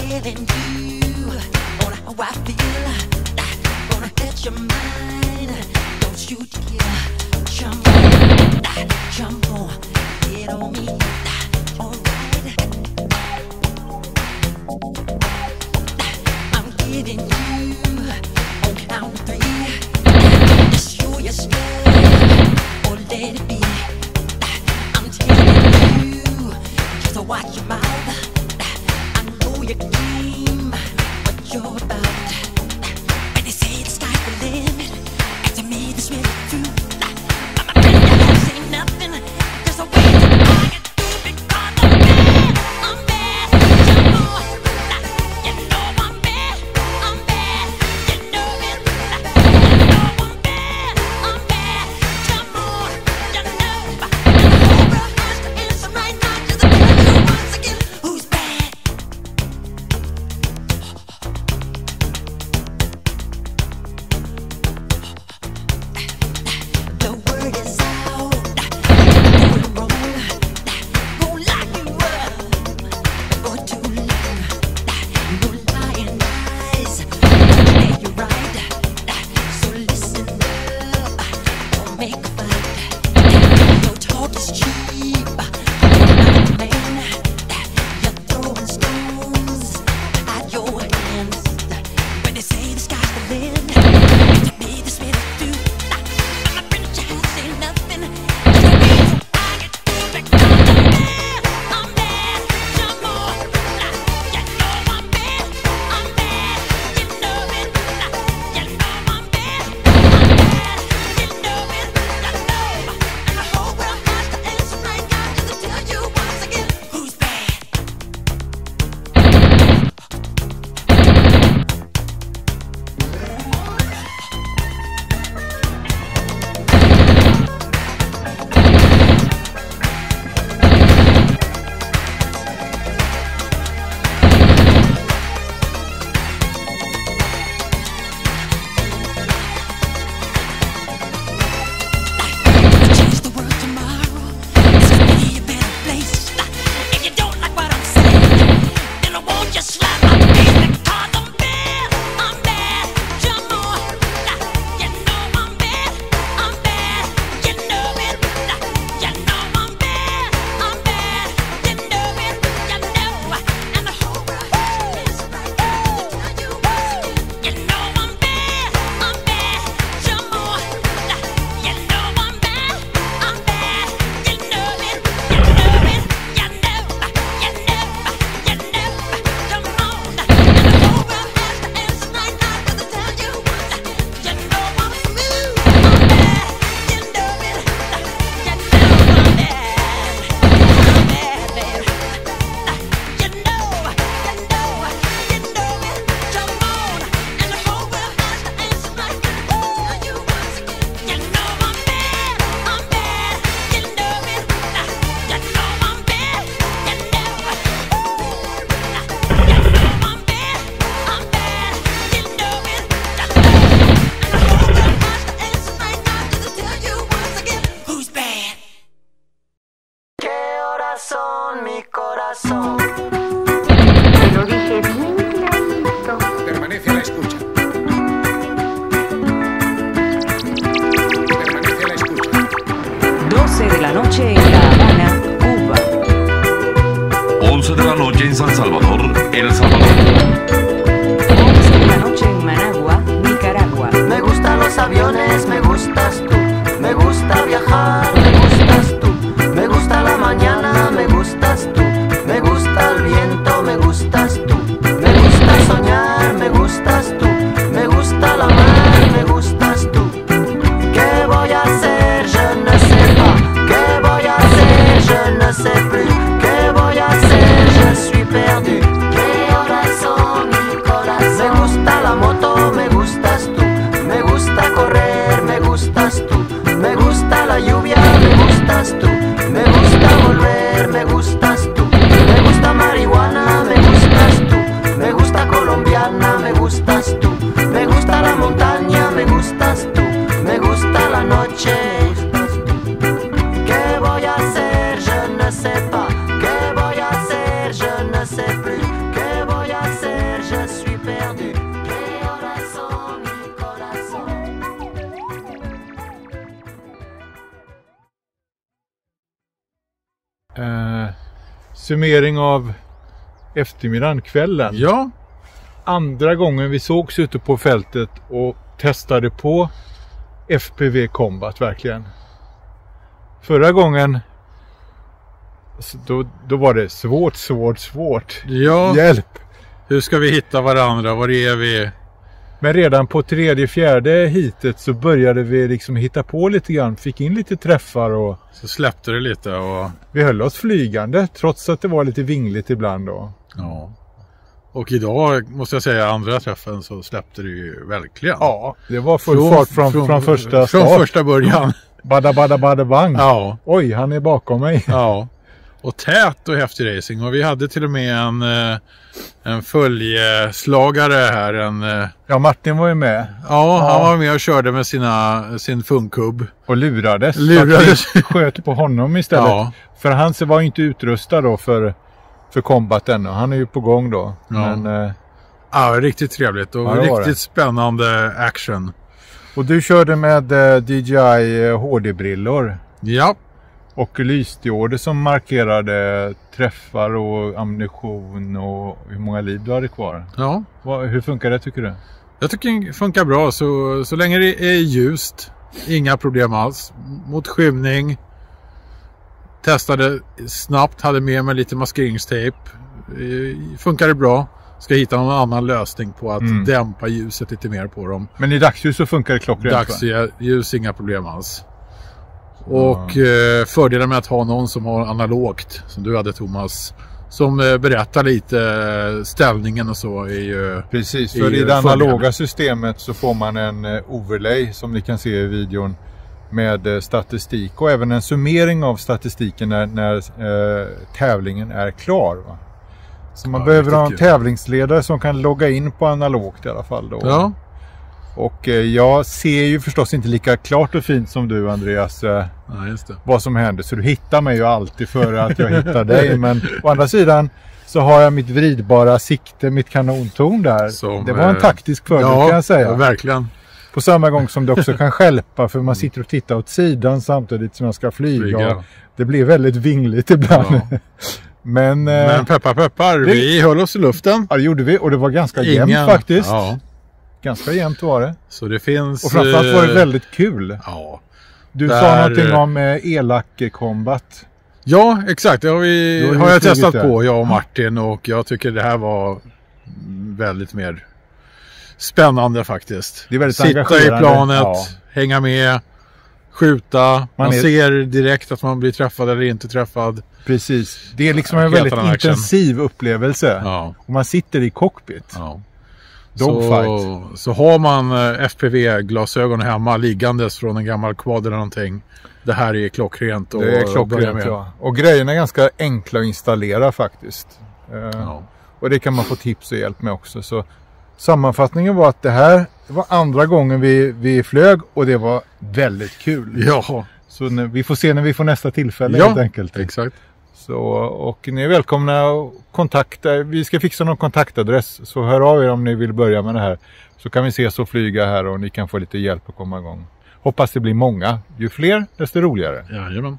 getting you on how I feel. Gonna hit your mind. Don't you dare jump on, jump on, get on me. Alright, I'm getting you on count of three. Just show your stuff or let it be. I'm telling you, just watch your mouth. I know your game, what you're about. When they say the sky's the limit, and to me this really true. I'm afraid I say nothing. There's a way to I can do because I'm bad. Jump on, you know I'm bad. I'm bad, you know it. You know I'm bad. I'm bad. Jump on, you know. And the whole world has to answer right now. Just to tell you once again who's bad. The word is out, going wrong, gon' lock you up for too long. No lying eyes, yeah, you're right. So listen up, don't make a fight. Your talk is cheap, you're not a man. You're throwing stones at your hands. When they say the sky's the limit, to me this really do. I'm afraid that you say nothing. Just a way so I can do because I'm bad. Jump on, you know I'm bad. I'm bad, you know it. You know I'm bad. I'm bad, you know it. You know, and the whole world has to answer right now just to tell you once again who's bad. Change the world tomorrow. This could be a better place. If you don't like what I'm saying, then I won't just slap my face because I'm bad. I'm bad. Jump on, you know I'm bad. I'm bad, you know it. You know I'm bad. I'm bad, you know it. You know, and the whole world is right now to tell you once again. You know I'm bad. I'm bad. Jump on, you know I'm bad. I'm bad, you know it. You know it. You know, you know, you know. Come on, and the whole world has to answer right now just to tell you once again. You know I'm smooth. I'm bad, you know it. You know I'm bad. I'm bad, baby. You know, you know, you know it. Jump on, and the whole world has to answer right now just to tell you once again. You know I'm bad. I'm bad, you know it. You know I'm bad. You know, you know I'm bad. I'm bad, you know it. You know, and the whole world has to answer right now just to tell you once again who's bad. ¿Qué horas son, mi corazón? Te lo dije bien clarito. Permanece a la escucha. Permanece a la escucha. 12 de la noche en La Habana, Cuba. 11 de la noche en San Salvador, El Salvador. 11 de la noche en Managua, Nicaragua. Me gustan los aviones, me gustas tú. Me gusta viajar, me gustas tú. Me gusta la mañana, me gustas tú. Me gusta el viento, me gustas tú. Me gusta soñar, me gustas tú. Me gusta la mar, me gustas tú. ¿Qué voy a hacer? Je ne sais pas. ¿Qué voy a hacer? Je ne sais plus. ¿Qué voy a hacer? Je suis perdu. ¿Qué horas son? summering av eftermiddagen, kvällen. Ja. Andra gången vi sågs ute på fältet och testade på FPV Combat verkligen. Förra gången då var det svårt. Ja. Hjälp! Hur ska vi hitta varandra? Var är vi? Men redan på 3:e, 4:e hitet så började vi liksom hitta på lite grann. Fick in lite träffar och... Så släppte det lite och... Vi höll oss flygande trots att det var lite vingligt ibland då. Ja. Och idag måste jag säga andra träffen så släppte det ju verkligen. Ja, det var full fart från första start. Från första början. Bada bang. Ja. Oj, han är bakom mig. Ja. Och tät och häftig racing. Och vi hade till och med en följeslagare här. Ja, Martin var ju med. Ja, han var med och körde med sin funkkubb. Och lurades. Sköt på honom istället. Ja. För han var ju inte utrustad då för combat ännu. Han är ju på gång då. Ja, Men, ja riktigt trevligt och riktigt spännande action. Och du körde med DJI HD-brillor. Ja. Och lysdioder som markerade träffar och ammunition och hur många liv du hade kvar. Ja. Hur funkar det tycker du? Jag tycker det funkar bra så länge det är ljust. Inga problem alls. Mot skymning. Testade snabbt. Hade med mig lite maskeringstejp. Funkar det bra. Ska hitta någon annan lösning på att dämpa ljuset lite mer på dem. Men i dagsljus så funkar det klockrent. Dagsljus, inga problem alls. Och fördelen med att ha någon som har analogt, som du hade Thomas, som berättar lite ställningen och så är ju... Precis, för i det analoga systemet så får man en overlay som ni kan se i videon med statistik och även en summering av statistiken när tävlingen är klar. Va? Så man behöver ha en tävlingsledare som kan logga in på analogt i alla fall då. Ja. Och jag ser ju förstås inte lika klart och fint som du, Andreas, just det. Vad som händer. Så du hittar mig ju alltid före att jag hittar dig. Men å andra sidan så har jag mitt vridbara sikte, mitt kanontorn där. Det var en taktisk fördel kan jag säga. Ja, verkligen. På samma gång som det också kan stjälpa för man sitter och tittar åt sidan samtidigt som man ska flyga. Det blir väldigt vingligt ibland. Ja. Men peppar, vi höll oss i luften. Ja, det gjorde vi och det var ganska jämnt faktiskt. Ja. Ganska jämnt var det. Så det finns... Och framförallt var det väldigt kul. Ja. Du sa någonting om elak-combat. Ja, exakt. Det har jag testat på, jag och Martin. Och jag tycker det här var väldigt mer spännande faktiskt. Det är väldigt sitta i planet, hänga med, skjuta. Man ser direkt att man blir träffad eller inte träffad. Precis. Det är liksom en väldigt intensiv upplevelse. Ja. Och man sitter i cockpit. Ja. Så har man FPV-glasögon hemma liggandes från en gammal quad eller någonting. Det här är klockrent. Det är klockrent, ja. Och grejerna är ganska enkla att installera faktiskt. Och det kan man få tips och hjälp med också. Så sammanfattningen var att det här var andra gången vi flög och det var väldigt kul. Ja. Så vi får se när vi får nästa tillfälle helt enkelt. Exakt. Så, och ni är välkomna att kontakta. Vi ska fixa någon kontaktadress. Så hör av er om ni vill börja med det här. Så kan vi ses och flyga här och ni kan få lite hjälp att komma igång. Hoppas det blir många. Ju fler, desto roligare. Jajamän.